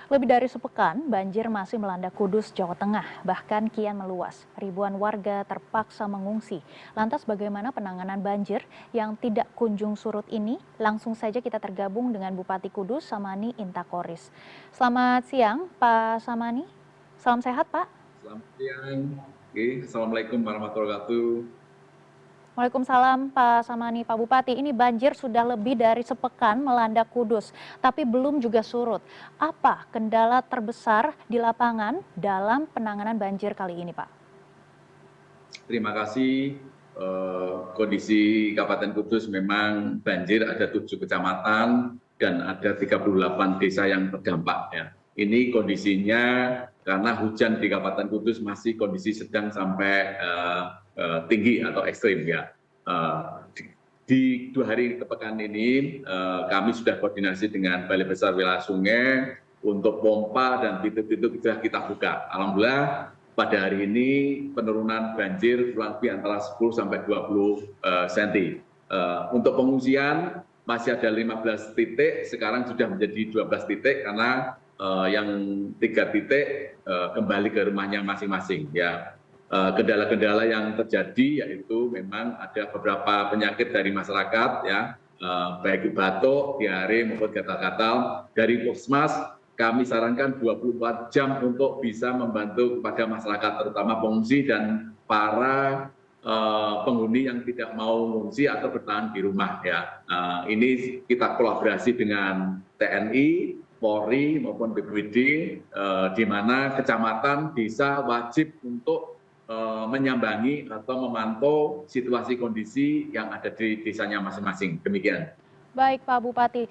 Lebih dari sepekan, banjir masih melanda Kudus, Jawa Tengah, bahkan kian meluas. Ribuan warga terpaksa mengungsi. Lantas bagaimana penanganan banjir yang tidak kunjung surut ini? Langsung saja kita tergabung dengan Bupati Kudus, Samani Intakoris. Selamat siang, Pak Samani. Salam sehat, Pak. Selamat siang. Assalamualaikum warahmatullahi wabarakatuh. Waalaikumsalam Pak Samani, Pak Bupati. Ini banjir sudah lebih dari sepekan melanda Kudus, tapi belum juga surut. Apa kendala terbesar di lapangan dalam penanganan banjir kali ini, Pak? Terima kasih. Kondisi Kabupaten Kudus memang banjir, ada 7 kecamatan dan ada 38 desa yang terdampak. Ya. Ini kondisinya karena hujan di Kabupaten Kudus masih kondisi sedang sampai tinggi atau ekstrim. Ya. Di 2 hari pekan ini kami sudah koordinasi dengan Balai Besar Wilayah Sungai untuk pompa dan titik-titik sudah kita buka. Alhamdulillah pada hari ini penurunan banjir kurang lebih antara 10 sampai 20 cm. Untuk pengungsian masih ada 15 titik, sekarang sudah menjadi 12 titik karena yang 3 titik kembali ke rumahnya masing-masing. Ya. Kendala-kendala yang terjadi yaitu memang ada beberapa penyakit dari masyarakat, ya, baik batuk, diare maupun gatal-gatal. Dari Puskesmas kami sarankan 24 jam untuk bisa membantu kepada masyarakat, terutama pengungsi dan para penghuni yang tidak mau mengungsi atau bertahan di rumah. Ya. Ini kita kolaborasi dengan TNI, Polri maupun BPBD, di mana kecamatan, desa wajib untuk menyambangi atau memantau situasi kondisi yang ada di desanya masing-masing. Demikian. Baik Pak Bupati,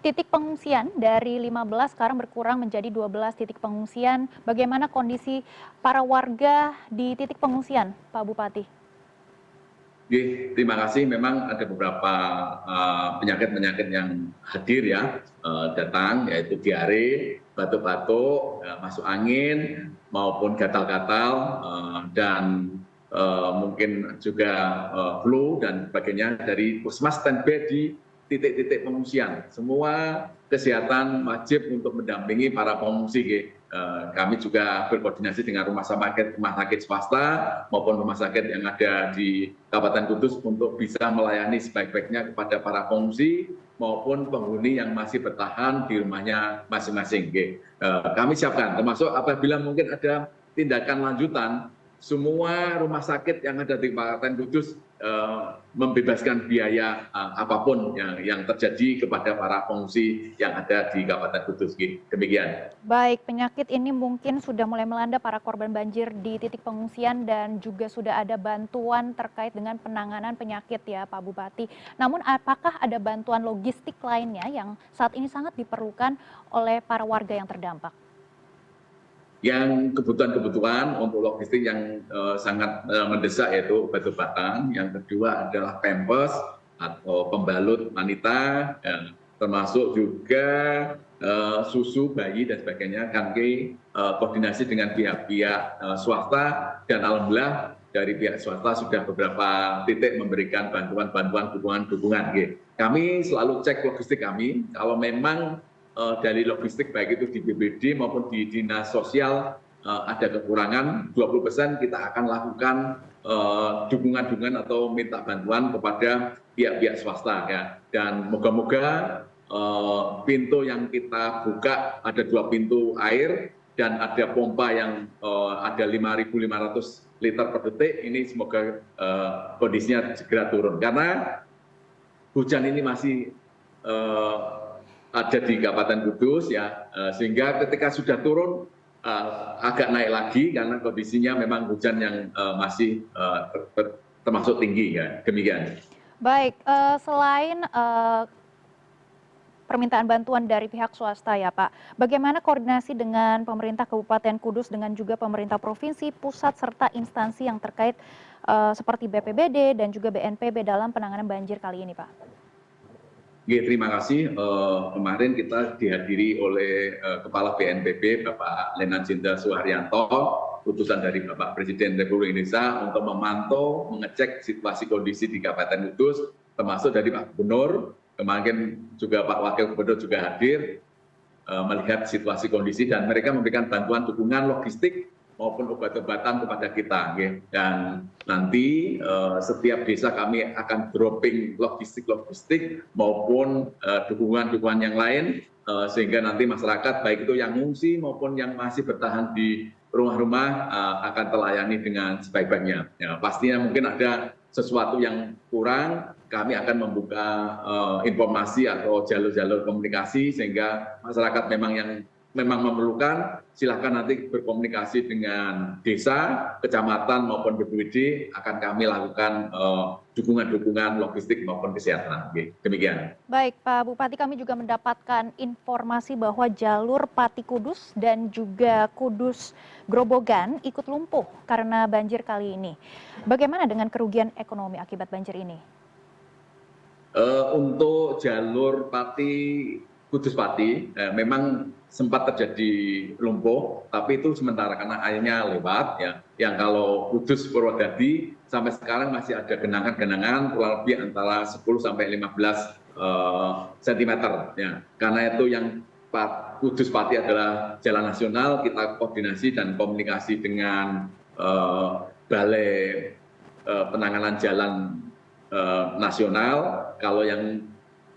titik pengungsian dari 15 sekarang berkurang menjadi 12 titik pengungsian. Bagaimana kondisi para warga di titik pengungsian, Pak Bupati? Terima kasih. Memang ada beberapa penyakit-penyakit yang hadir, ya, datang, yaitu diare, batuk-batuk, masuk angin, maupun gatal-gatal, dan mungkin juga flu dan sebagainya. Dari Puskesmas standby di titik-titik pengungsian. Semua kesehatan wajib untuk mendampingi para pengungsi. Kami juga berkoordinasi dengan rumah sakit swasta maupun rumah sakit yang ada di Kabupaten Kudus untuk bisa melayani sebaik-baiknya kepada para pengungsi maupun penghuni yang masih bertahan di rumahnya masing-masing. Kami siapkan, termasuk apabila mungkin ada tindakan lanjutan, semua rumah sakit yang ada di Kabupaten Kudus membebaskan biaya apapun yang terjadi kepada para pengungsi yang ada di Kabupaten Kudus. Demikian. Baik, penyakit ini mungkin sudah mulai melanda para korban banjir di titik pengungsian dan juga sudah ada bantuan terkait dengan penanganan penyakit, ya Pak Bupati. Namun apakah ada bantuan logistik lainnya yang saat ini sangat diperlukan oleh para warga yang terdampak? Yang kebutuhan-kebutuhan untuk logistik yang sangat mendesak yaitu obat-obatan. Yang kedua adalah pampers atau pembalut wanita, termasuk juga susu bayi dan sebagainya. Kami koordinasi dengan pihak-pihak swasta dan alhamdulillah dari pihak swasta sudah beberapa titik memberikan bantuan-bantuan dukungan-dukungan. Kami selalu cek logistik kami, kalau memang dari logistik baik itu di BPD maupun di Dinas Sosial ada kekurangan 20%, kita akan lakukan dukungan-dukungan atau minta bantuan kepada pihak-pihak swasta, ya. Dan moga-moga pintu yang kita buka ada 2 pintu air dan ada pompa yang ada 5.500 liter per detik. Ini semoga kondisinya segera turun karena hujan ini masih ada di Kabupaten Kudus, ya, sehingga ketika sudah turun agak naik lagi karena kondisinya memang hujan yang masih termasuk tinggi, ya. Demikian. Baik, selain permintaan bantuan dari pihak swasta, ya Pak, bagaimana koordinasi dengan pemerintah Kabupaten Kudus dengan juga pemerintah provinsi, pusat serta instansi yang terkait seperti BPBD dan juga BNPB dalam penanganan banjir kali ini, Pak? Terima kasih. Kemarin kita dihadiri oleh Kepala BNPB Bapak Lenan Jenderal Suharyanto, putusan dari Bapak Presiden Republik Indonesia untuk memantau, mengecek situasi kondisi di Kabupaten Kudus, termasuk dari Pak Gubernur. Kemarin juga Pak Wakil Gubernur juga hadir. melihat situasi kondisi dan mereka memberikan bantuan dukungan logistik maupun obat-obatan kepada kita. Dan nanti setiap desa kami akan dropping logistik maupun dukungan-dukungan yang lain, sehingga nanti masyarakat baik itu yang mengungsi maupun yang masih bertahan di rumah-rumah akan terlayani dengan sebaik-baiknya. Ya, pastinya mungkin ada sesuatu yang kurang, kami akan membuka informasi atau jalur-jalur komunikasi sehingga masyarakat memang memerlukan, silahkan nanti berkomunikasi dengan desa, kecamatan maupun BPBD, akan kami lakukan dukungan-dukungan logistik maupun kesehatan. Demikian. Baik, Pak Bupati, kami juga mendapatkan informasi bahwa jalur Pati Kudus dan juga Kudus Grobogan ikut lumpuh karena banjir kali ini. Bagaimana dengan kerugian ekonomi akibat banjir ini? Untuk jalur Kudus Pati, memang sempat terjadi lumpuh, tapi itu sementara karena airnya lewat. Ya. Yang kalau Kudus Purwodadi sampai sekarang masih ada genangan-genangan kurang lebih antara 10 sampai 15 cm. Ya. Karena itu yang Kudus Pati adalah jalan nasional, kita koordinasi dan komunikasi dengan Balai Penanganan Jalan Nasional. Kalau yang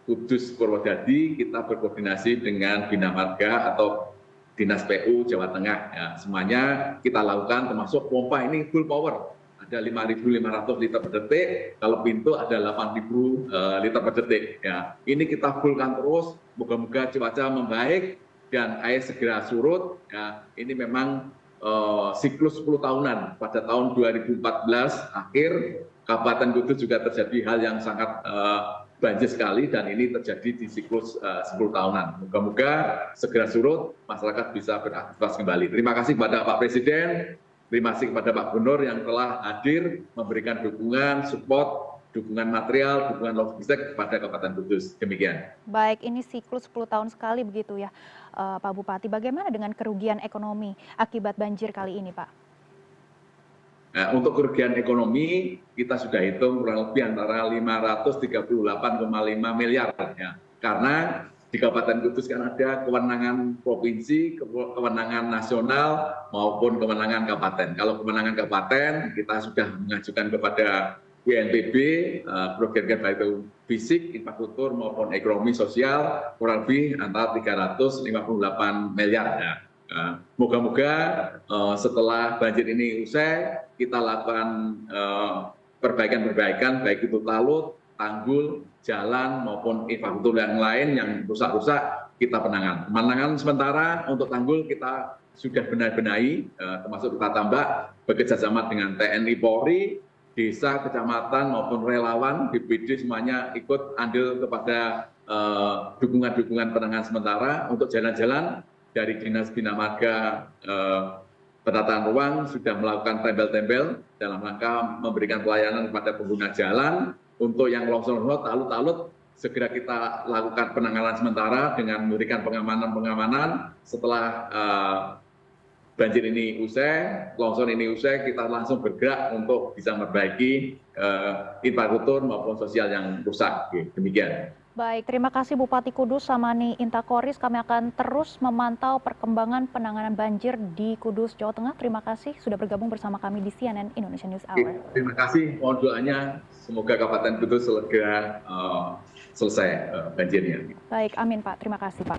Kudus Purwodadi kita berkoordinasi dengan Bina Marga atau Dinas PU Jawa Tengah. Ya, semuanya kita lakukan termasuk pompa ini full power. Ada 5.500 liter per detik, kalau pintu ada 8.000 liter per detik. Ya, ini kita fullkan terus, moga-moga cuaca membaik dan air segera surut. Ya, ini memang siklus 10 tahunan. Pada tahun 2014 akhir, Kabupaten Kudus juga terjadi hal yang sangat banjir sekali dan ini terjadi di siklus 10 tahunan. Moga-moga segera surut, masyarakat bisa beraktivitas kembali. Terima kasih kepada Pak Presiden, terima kasih kepada Pak Gubernur yang telah hadir memberikan dukungan, support, dukungan material, dukungan logistik kepada Kabupaten Kudus. Demikian. Baik, ini siklus 10 tahun sekali begitu ya, Pak Bupati. Bagaimana dengan kerugian ekonomi akibat banjir kali ini, Pak? Nah, untuk kerugian ekonomi kita sudah hitung kurang lebih antara 538,5 miliar ya. Karena di Kabupaten Kudus kan ada kewenangan provinsi, kewenangan nasional maupun kewenangan kabupaten. Kalau kewenangan kabupaten kita sudah mengajukan kepada BNPB, program baik itu fisik, infrastruktur maupun ekonomi sosial kurang lebih antara 358 miliar ya. Moga-moga setelah banjir ini usai, kita lakukan perbaikan-perbaikan, baik itu talut, tanggul, jalan, maupun infrastruktur yang lain yang rusak-rusak, kita penanganan sementara untuk tanggul kita sudah benahi, termasuk kita tambah bekerjasama dengan TNI Polri, desa, kecamatan, maupun relawan, BPD semuanya ikut andil kepada dukungan-dukungan penanganan sementara untuk jalan-jalan. Dari Dinas Bina Marga Penataan Ruang sudah melakukan tembel-tembel dalam rangka memberikan pelayanan kepada pengguna jalan. Untuk yang longsor talut segera kita lakukan penanganan sementara dengan memberikan pengamanan. Setelah banjir ini usai, longsor ini usai, kita langsung bergerak untuk bisa memperbaiki infrastruktur maupun sosial yang rusak. Demikian. Baik, terima kasih Bupati Kudus Samani Intakoris. Kami akan terus memantau perkembangan penanganan banjir di Kudus, Jawa Tengah. Terima kasih sudah bergabung bersama kami di CNN Indonesia News Hour. Terima kasih, mohon doanya semoga Kabupaten Kudus segera selesai banjirnya. Baik, amin Pak. Terima kasih Pak.